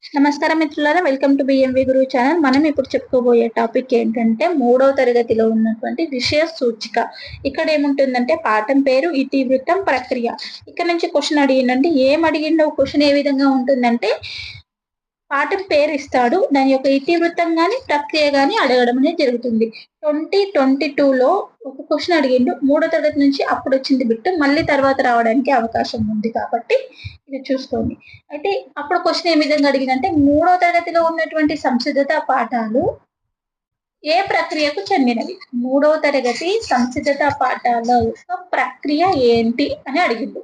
నమస్కారం మిత్రులారా, welcome to BMV గురువు ఛానల్. మనం ఇప్పుడు చెప్పుకోబోయే టాపిక్ ఏంటంటే మూడవ తరగతిలో ఉన్నటువంటి విషయ సూచిక. ఇక్కడ ఏముంటుందంటే పాఠం పేరు ఇతివృత్తం ప్రక్రియ. ఇక్కడ నుంచి క్వశ్చన్ అడిగిందంటే ఏం అడిగిండో క్వశ్చన్ ఏ విధంగా ఉంటుందంటే పాఠం పేరు ఇస్తాడు, దాని యొక్క ఇతివృత్తం గాని ప్రక్రియ గాని అడగడం అనేది జరుగుతుంది. 2022లో ఒక క్వశ్చన్ అడిగిండు, మూడో తరగతి నుంచి అప్పుడు వచ్చింది బిట్టు, మళ్ళీ తర్వాత రావడానికి అవకాశం ఉంది కాబట్టి ఇది చూసుకోండి. అయితే అప్పుడు క్వశ్చన్ ఏ విధంగా అడిగిందంటే మూడో తరగతిలో ఉన్నటువంటి సంసిద్ధత పాఠాలు ఏ ప్రక్రియకు చెందినవి? మూడవ తరగతి సంసిద్ధత పాఠాల యొక్క ప్రక్రియ ఏంటి అని అడిగిండు.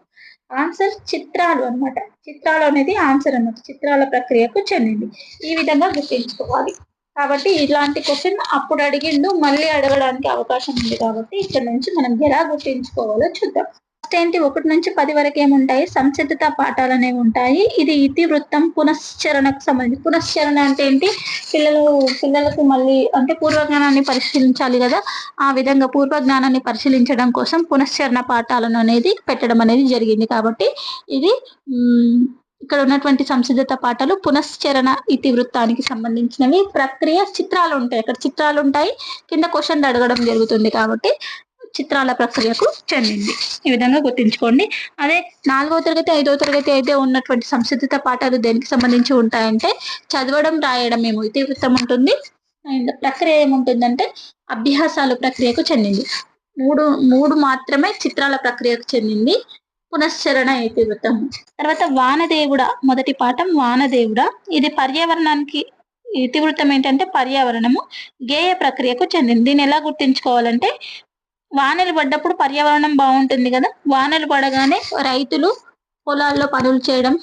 ఆన్సర్ చిత్రాలు అన్నమాట. చిత్రాలు అనేది ఆన్సర్ అన్నమాట. చిత్రాల ప్రక్రియకు చెందింది. ఈ విధంగా గుర్తించుకోవాలి. కాబట్టి ఇలాంటి క్వశ్చన్ అప్పుడు అడిగిండు, మళ్ళీ అడగడానికి అవకాశం ఉంది కాబట్టి ఇక్కడ నుంచి మనం ఎలా గుర్తించుకోవాలో చూద్దాం. ఫస్ట్ ఏంటి, 1 నుంచి 10 వరకు ఏముంటాయి? సంసిద్ధత పాఠాలు అనేవి ఉంటాయి. ఇది ఇతివృత్తం పునశ్చరణకు సంబంధించి. పునశ్చరణ అంటే ఏంటి? పిల్లలకు మళ్ళీ అంటే పూర్వజ్ఞానాన్ని పరిశీలించాలి కదా, ఆ విధంగా పూర్వజ్ఞానాన్ని పరిశీలించడం కోసం పునశ్చరణ పాఠాలను అనేది పెట్టడం అనేది జరిగింది. కాబట్టి ఇది ఇక్కడ ఉన్నటువంటి సంసిద్ధత పాఠాలు పునశ్చరణ ఇతివృత్తానికి సంబంధించినవి. ప్రక్రియ చిత్రాలు ఉంటాయి, అక్కడ చిత్రాలు ఉంటాయి, కింద క్వశ్చన్ అడగడం జరుగుతుంది కాబట్టి చిత్రాల ప్రక్రియకు చెందింది. ఈ విధంగా గుర్తించుకోండి. అదే 4వ తరగతి 5వ తరగతి అయితే ఉన్నటువంటి సంసిద్ధత పాఠాలు దేనికి సంబంధించి ఉంటాయంటే చదవడం రాయడం ఏమో ఇతివృత్తం ఉంటుంది, అండ్ ప్రక్రియ ఏముంటుందంటే అభ్యాసాలు ప్రక్రియకు చెందింది. మూడు మాత్రమే చిత్రాల ప్రక్రియకు చెందింది, పునశ్చరణ ఇతివృత్తం. తర్వాత వానదేవుడ, మొదటి పాఠం వానదేవుడ. ఇది పర్యావరణానికి ఇతివృత్తం ఏంటంటే పర్యావరణము, గేయ ప్రక్రియకు చెందింది. దీన్ని ఎలా గుర్తించుకోవాలంటే వానలు పడ్డప్పుడు పర్యావరణం బాగుంటుంది కదా, వానలు పడగానే రైతులు పొలాల్లో పనులు చేయడం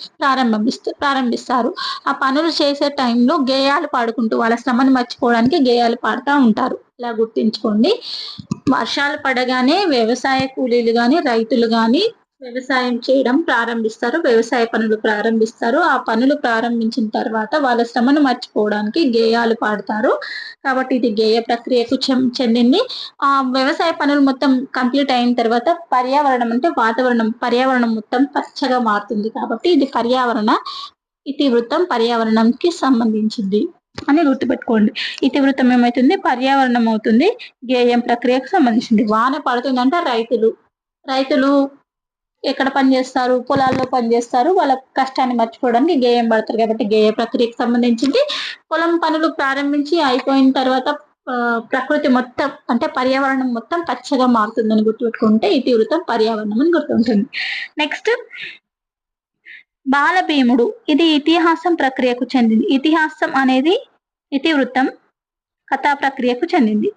ప్రారంభిస్తారు. ఆ పనులు చేసే టైంలో గేయాలు పాడుకుంటూ వాళ్ళ శ్రమను మర్చిపోవడానికి గేయాలు పాడుతూ ఉంటారు. ఇలా గుర్తించుకోండి. వర్షాలు పడగానే వ్యవసాయ కూలీలు గాని రైతులు గాని వ్యవసాయం చేయడం ప్రారంభిస్తారు, వ్యవసాయ పనులు ప్రారంభిస్తారు. ఆ పనులు ప్రారంభించిన తర్వాత వాళ్ళ శ్రమను మర్చిపోవడానికి గేయాలు పాడతారు. కాబట్టి ఇది గేయ ప్రక్రియకు చెందింది. ఆ వ్యవసాయ పనులు మొత్తం కంప్లీట్ అయిన తర్వాత పర్యావరణం అంటే పర్యావరణం మొత్తం పచ్చగా మారుతుంది. కాబట్టి ఇది పర్యావరణ ఇతివృత్తం, పర్యావరణంకి సంబంధించింది అని గుర్తుపెట్టుకోండి. ఇతివృత్తం ఏమైతుంది? పర్యావరణం అవుతుంది. గేయం ప్రక్రియకు సంబంధించింది. వాన పడుతుందంటే రైతులు ఎక్కడ పని చేస్తారు? పొలాల్లో పని చేస్తారు. వాళ్ళ కష్టాన్ని మర్చిపోవడానికి గేయం పడతారు. కాబట్టి గేయ ప్రక్రియకు సంబంధించింది. పొలం పనులు ప్రారంభించి అయిపోయిన తర్వాత ప్రకృతి మొత్తం అంటే పర్యావరణం మొత్తం పచ్చగా మారుతుందని గుర్తుపెట్టుకుంటే ఇతివృత్తం పర్యావరణం అని గుర్తుంటుంది. నెక్స్ట్ బాలభీముడు, ఇది ఇతిహాసం ప్రక్రియకు చెందింది. ఇతిహాసం అనేది ఇతివృత్తం, కథా ప్రక్రియకు చెందింది.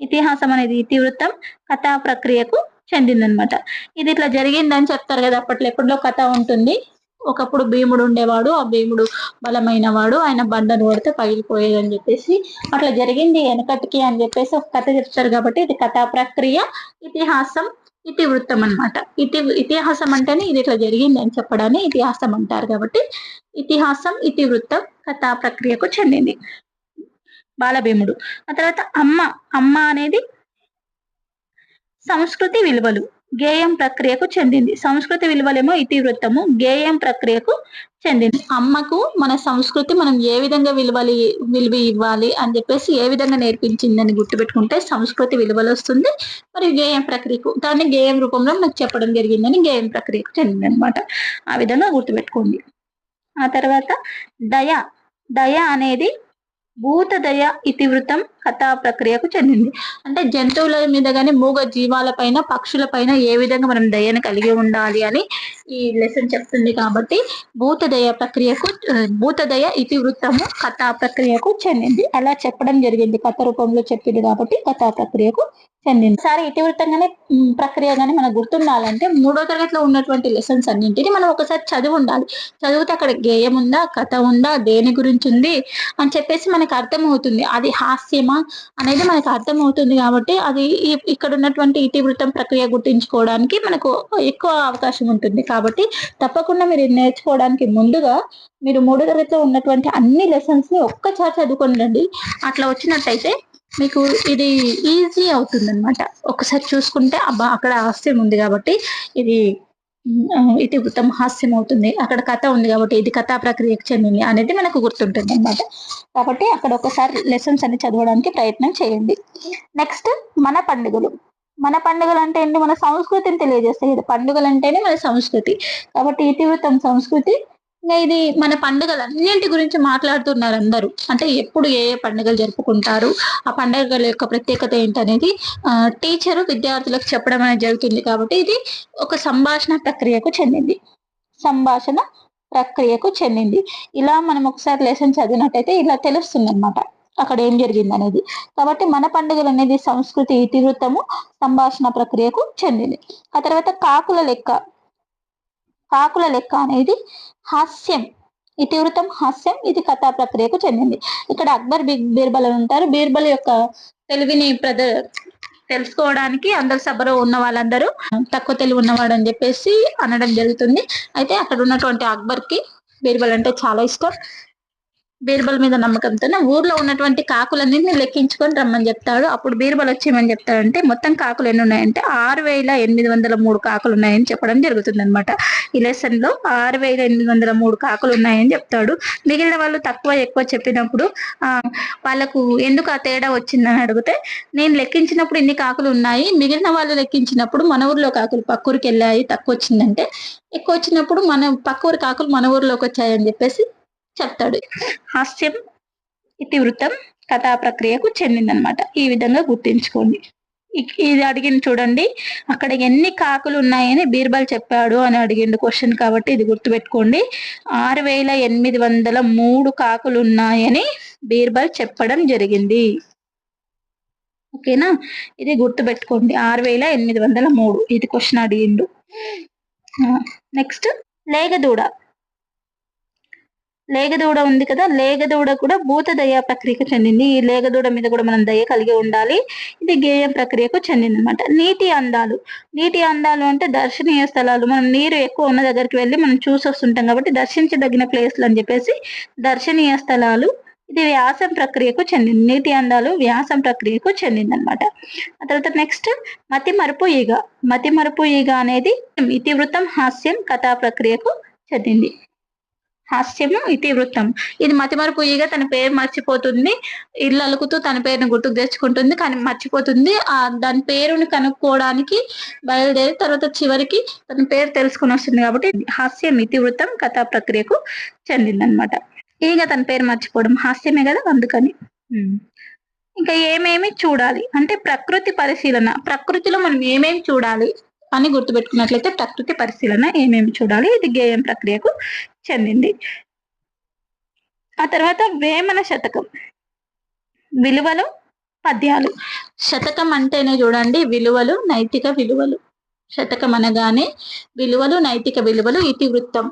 ఇతిహాసం అనేది ఇతివృత్తం, కథా ప్రక్రియకు చెందిందనమాట. ఇది ఇట్లా జరిగిందని చెప్తారు కదా, ఎప్పట్లో కథ ఉంటుంది. ఒకప్పుడు భీముడు ఉండేవాడు, ఆ భీముడు బలమైన వాడు, ఆయన బండను కొడితే పగిలిపోయేదని చెప్పేసి అట్లా జరిగింది వెనకటికి అని చెప్పేసి ఒక కథ చెప్తారు. కాబట్టి ఇది కథా ప్రక్రియ, ఇతిహాసం, ఇతివృత్తం అనమాట. ఇతిహాసం అంటేనే ఇది ఇట్లా జరిగింది అని చెప్పడాన్ని ఇతిహాసం అంటారు. కాబట్టి ఇతిహాసం, ఇతివృత్తం కథా ప్రక్రియకు చెందింది బాలభీముడు. ఆ తర్వాత అమ్మ అనేది సంస్కృతి విలువలు, గేయం ప్రక్రియకు చెందింది. సంస్కృతి విలువలేమో ఇతివృత్తము, గేయం ప్రక్రియకు చెందింది. అమ్మకు మన సంస్కృతి మనం ఏ విధంగా విలువ ఇవ్వాలి అని చెప్పేసి ఏ విధంగా నేర్పించిందని గుర్తుపెట్టుకుంటే సంస్కృతి విలువలు వస్తుంది. మరియు గేయం ప్రక్రియకు దాన్ని గేయం రూపంలో నాకు చెప్పడం జరిగిందని గేయం ప్రక్రియకు చెందింది అనమాట. ఆ విధంగా గుర్తుపెట్టుకోండి. ఆ తర్వాత దయ అనేది భూతదయ ఇతివృత్తం కథా ప్రక్రియకు చెందింది. అంటే జంతువుల మీద కానీ మూగ జీవాలపైన, పక్షులపైన ఏ విధంగా మనం దయను కలిగి ఉండాలి అని ఈ లెసన్ చెప్తుంది. కాబట్టి భూతదయ ఇతివృత్తము కథా ప్రక్రియకు చెందింది. అలా చెప్పడం జరిగింది, కథ రూపంలో చెప్పింది కాబట్టి కథా ప్రక్రియకు చెందింది. సరే, ఇతివృత్తంగానే ప్రక్రియ కానీ మనకు గుర్తుండాలంటే 3వ తరగతిలో ఉన్నటువంటి లెసన్స్ అన్నింటినీ మనం ఒకసారి చదివి ఉండాలి. చదివితే అక్కడ గేయం ఉందా, కథ ఉందా, దేని గురించి ఉంది అని చెప్పేసి మనకు అర్థమవుతుంది. అది హాస్యమా అనేది మనకు అర్థమవుతుంది. కాబట్టి అది ఇక్కడ ఉన్నటువంటి ఇతివృత్తం ప్రక్రియ గుర్తించుకోవడానికి మనకు ఎక్కువ అవకాశం ఉంటుంది. కాబట్టి తప్పకుండా మీరు నేర్చుకోవడానికి ముందుగా మీరు 3వ తరగతిలో ఉన్నటువంటి అన్ని లెసన్స్ ని ఒక్కసారి చదువుకోండి. అట్లా వచ్చినట్టయితే మీకు ఇది ఈజీ అవుతుంది అనమాట. ఒకసారి చూసుకుంటే అబ్బా అక్కడ హాస్యం ఉంది కాబట్టి ఇది ఇతివృత్తం హాస్యం అవుతుంది. అక్కడ కథ ఉంది కాబట్టి ఇది కథా ప్రక్రియకు చెందింది అనేది మనకు గుర్తుంటుంది అనమాట. కాబట్టి అక్కడ ఒకసారి లెసన్స్ అన్ని చదవడానికి ప్రయత్నం చేయండి. నెక్స్ట్ మన పండుగలు. మన పండుగలు అంటే ఏంటి? మన సంస్కృతిని తెలియజేస్తాయి కదా! పండుగలు అంటేనే మన సంస్కృతి. కాబట్టి ఇతివృత్తం సంస్కృతి. ఇంగ ఇది మన పండుగలన్నింటి గురించి మాట్లాడుతున్నారు అందరూ. అంటే ఎప్పుడు ఏ ఏ పండుగలు జరుపుకుంటారు, ఆ పండుగల యొక్క ప్రత్యేకత ఏంటనేది టీచరు విద్యార్థులకు చెప్పడం అనేది జరుగుతుంది కాబట్టి ఇది ఒక సంభాషణ ప్రక్రియకు చెందింది. సంభాషణ ప్రక్రియకు చెందింది. ఇలా మనం ఒకసారి లెసన్ చదివినట్టయితే ఇలా తెలుస్తుందనమాట. అక్కడ ఏం జరిగిందనేది. కాబట్టి మన పండుగలనేది సంస్కృతి ఇతివృత్తము సంభాషణ ప్రక్రియకు చెందింది. ఆ తర్వాత కాకుల లెక్క. కాకుల లెక్క అనేది హాస్యం. ఇతివృత్తం హాస్యం, ఇది కథా ప్రక్రియకు చెందింది. ఇక్కడ అక్బర్ బీర్బల్ అని ఉంటారు. బీర్బల్ యొక్క తెలివిని తెలుసుకోవడానికి అందరు సభలో ఉన్న వాళ్ళందరూ తక్కువ తెలివి ఉన్నవాడు అని చెప్పేసి అనడం జరుగుతుంది. అయితే అక్కడ ఉన్నటువంటి అక్బర్ కి బీర్బల్ అంటే చాలా ఇష్టం. బీర్బల్ మీద నమ్మకంతోనే ఊర్లో ఉన్నటువంటి కాకులన్నింటినీ లెక్కించుకొని రమ్మని చెప్తాడు. అప్పుడు బీర్బల్ వచ్చి ఏమని చెప్తాడంటే మొత్తం కాకులు ఎన్ని ఉన్నాయంటే 6,803 కాకులు ఉన్నాయని చెప్పడం జరుగుతుంది అనమాట. ఈ లెసన్ లో 6,803 కాకులు ఉన్నాయని చెప్తాడు. మిగిలిన వాళ్ళు తక్కువ ఎక్కువ చెప్పినప్పుడు వాళ్ళకు ఎందుకు ఆ తేడా వచ్చిందని అడిగితే, నేను లెక్కించినప్పుడు ఇన్ని కాకులు ఉన్నాయి, మిగిలిన వాళ్ళు లెక్కించినప్పుడు మన ఊర్లో కాకులు పక్క ఊరికి వెళ్ళాయి, తక్కువ వచ్చిందంటే, ఎక్కువ వచ్చినప్పుడు మన పక్క ఊరి కాకులు మన ఊర్లోకి వచ్చాయని చెప్పేసి చెప్తాడు. హాస్యం ఇతివృత్తం కథా ప్రక్రియకు చెందిందనమాట. ఈ విధంగా గుర్తించుకోండి. ఇది అడిగింది చూడండి, అక్కడ ఎన్ని కాకులు ఉన్నాయని బీర్బల్ చెప్పాడు అని అడిగిండు క్వశ్చన్ కాబట్టి ఇది గుర్తుపెట్టుకోండి. 6,803 కాకులు ఉన్నాయని బీర్బల్ చెప్పడం జరిగింది. ఓకేనా? ఇది గుర్తుపెట్టుకోండి. 6,803 ఇది క్వశ్చన్ అడిగిండు. నెక్స్ట్ లేగదూడ. లేగదూడ ఉంది కదా, లేగదూడ కూడా భూత దయ ప్రక్రియకు చెందింది. ఈ లేగదూడ మీద కూడా మనం దయ కలిగి ఉండాలి. ఇది గేయం ప్రక్రియకు చెందింది అనమాట. నీటి అందాలు. నీటి అందాలు అంటే దర్శనీయ స్థలాలు. మనం నీరు ఎక్కువ ఉన్న దగ్గరికి వెళ్ళి మనం చూసి వస్తుంటాం కాబట్టి దర్శించదగిన ప్లేస్లు అని చెప్పేసి దర్శనీయ స్థలాలు. ఇది వ్యాసం ప్రక్రియకు చెందింది. నీటి అందాలు వ్యాసం ప్రక్రియకు చెందింది అనమాట. ఆ తర్వాత నెక్స్ట్ మతిమరుపు ఈగ. మతిమరుపు ఈగ అనేది ఇతివృత్తం హాస్యం కథా ప్రక్రియకు చెందింది. హాస్యము ఇతివృత్తం. ఇది మతిమరుపు ఈగ తన పేరు మర్చిపోతుంది, ఇల్లు అలుకుతూ తన పేరుని గుర్తుకు తెచ్చుకుంటుంది, కానీ మర్చిపోతుంది. దాని పేరుని కనుక్కోవడానికి బయలుదేరి తర్వాత చివరికి తన పేరు తెలుసుకుని వస్తుంది. కాబట్టి హాస్యం ఇతివృత్తం కథా ప్రక్రియకు చెందిందనమాట. ఈగ తన పేరు మర్చిపోవడం హాస్యమే కదా, అందుకని. ఇంకా ఏమేమి చూడాలి అంటే ప్రకృతి పరిశీలన. ప్రకృతిలో మనం ఏమేమి చూడాలి అని గుర్తుపెట్టుకున్నట్లయితే ప్రకృతి పరిశీలన ఏమేమి చూడాలి, ఇది గేయం ప్రక్రియకు చెందింది. ఆ తర్వాత వేమన శతకం. విలువలు పద్యాలు. శతకం అంటేనే చూడండి విలువలు, నైతిక విలువలు. శతకం అనగానే విలువలు, నైతిక విలువలు, ఇతివృత్తం.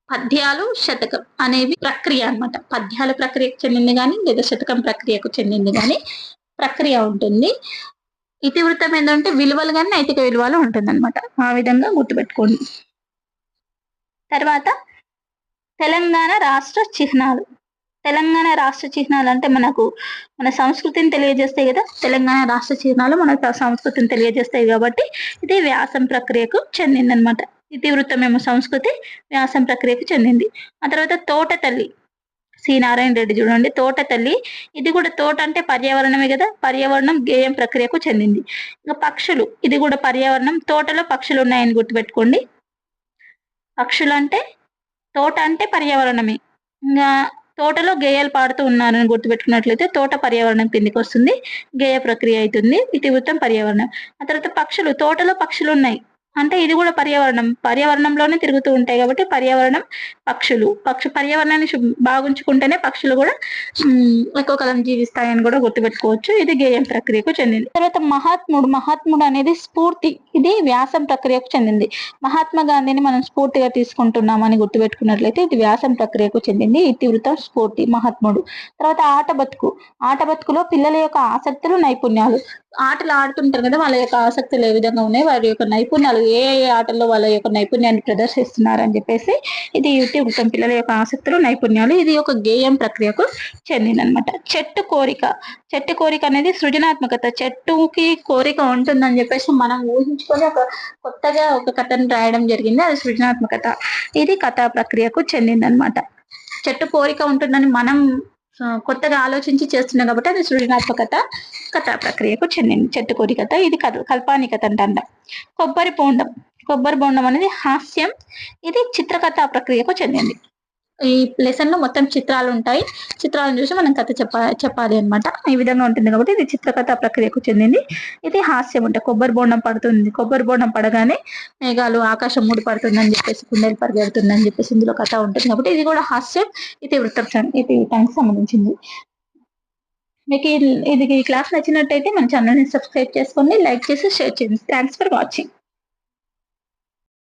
పద్యాలు శతకం అనేవి ప్రక్రియ అనమాట. పద్యాల ప్రక్రియకు చెందింది కానీ లేదా శతకం ప్రక్రియకు చెందింది కానీ ప్రక్రియ ఉంటుంది. ఇతివృత్తం ఏంటంటే విలువలు కానీ నైతిక విలువలు ఉంటుంది అనమాట. ఆ విధంగా గుర్తుపెట్టుకోండి. తర్వాత తెలంగాణ రాష్ట్ర చిహ్నాలు. తెలంగాణ రాష్ట్ర చిహ్నాలు అంటే మనకు మన సంస్కృతిని తెలియజేస్తాయి కదా. తెలంగాణ రాష్ట్ర చిహ్నాలు మన సంస్కృతిని తెలియజేస్తాయి కాబట్టి ఇది వ్యాసం ప్రక్రియకు చెందిందనమాట. ఇతివృత్తమేమో సంస్కృతి, వ్యాసం ప్రక్రియకు చెందింది. ఆ తర్వాత తోట తల్లి. సి నారాయణ రెడ్డి చూడండి, తోట తల్లి. ఇది కూడా తోట అంటే పర్యావరణమే కదా, పర్యావరణం గేయం ప్రక్రియకు చెందింది. ఇంకా పక్షులు, ఇది కూడా పర్యావరణం. తోటలో పక్షులు ఉన్నాయని గుర్తుపెట్టుకోండి. పక్షులు అంటే తోట అంటే పర్యావరణమే. ఇంకా తోటలో గేయాలు పాడుతూ ఉన్నారని గుర్తుపెట్టుకున్నట్లయితే తోట పర్యావరణం కిందికి వస్తుంది, గేయ ప్రక్రియ అవుతుంది, ఇతివృత్తం పర్యావరణం. ఆ తర్వాత పక్షులు, తోటలో పక్షులు ఉన్నాయి అంటే ఇది కూడా పర్యావరణంలోనే తిరుగుతూ ఉంటాయి కాబట్టి పర్యావరణం పక్షులు. పర్యావరణాన్ని బాగుంచుకుంటేనే పక్షులు కూడా ఎక్కువ కాలం జీవిస్తాయని కూడా గుర్తుపెట్టుకోవచ్చు. ఇది గేయం ప్రక్రియకు చెందింది. తర్వాత మహాత్ముడు అనేది స్ఫూర్తి. ఇది వ్యాసం ప్రక్రియకు చెందింది. మహాత్మా గాంధీని మనం స్ఫూర్తిగా తీసుకుంటున్నామని గుర్తుపెట్టుకున్నట్లయితే ఇది వ్యాసం ప్రక్రియకు చెందింది. ఇతివృత్తం స్ఫూర్తి మహాత్ముడు. తర్వాత ఆట బతుకులో పిల్లల యొక్క ఆసక్తులు, నైపుణ్యాలు. ఆటలు ఆడుతుంటారు కదా! వాళ్ళ యొక్క ఆసక్తులు ఏ విధంగా ఉన్నాయి, వారి యొక్క నైపుణ్యాలు ఏ ఏ ఆటల్లో వాళ్ళ యొక్క నైపుణ్యాన్ని ప్రదర్శిస్తున్నారని చెప్పేసి ఇది ఇట్టి వృత్తం. పిల్లల యొక్క ఆసక్తులు, నైపుణ్యాలు. ఇది ఒక గేయం ప్రక్రియకు చెందిందనమాట. చెట్టు కోరిక. చెట్టు కోరిక అనేది సృజనాత్మకత. చెట్టుకి కోరిక ఉంటుందని చెప్పేసి మనం ఊహించుకొని కొత్తగా ఒక కథను రాయడం జరిగింది. అది సృజనాత్మకత. ఇది కథా ప్రక్రియకు చెందిందనమాట. చెట్టు కోరిక ఉంటుందని మనం కొత్తగా ఆలోచించి చేస్తున్నాం కాబట్టి అది సృజనాత్మకత కథా ప్రక్రియకు చెందింది. చెట్టు కోరికత ఇది కల్పానికత అంట. కొబ్బరి బోండం. కొబ్బరి బోండం అనేది హాస్యం. ఇది చిత్రకథా ప్రక్రియకు చెందింది. ఈ లెసన్ లో మొత్తం చిత్రాలు ఉంటాయి. చిత్రాలను చూసి మనం కథ చెప్పాలి అనమాట. ఈ విధంగా ఉంటుంది కాబట్టి ఇది చిత్రకథ ప్రక్రియకు చెందింది. ఇది హాస్యం అంటే కొబ్బరి బోండం పడుతుంది, కొబ్బరి బోండం పడగానే మేఘాలు ఆకాశం మూడి పడుతుందని చెప్పేసి కుండలు పరిగెడుతుందని చెప్పేసి ఇందులో కథ ఉంటుంది కాబట్టి ఇది కూడా హాస్యం. ఇది వృత్తం ఇతివృత్తానికి సంబంధించింది. మీకు ఇది ఈ క్లాస్ నచ్చినట్టయితే మన ఛానల్ ని సబ్స్క్రైబ్ చేసుకోండి, లైక్ చేసి షేర్ చేయండి. Thanks for watching.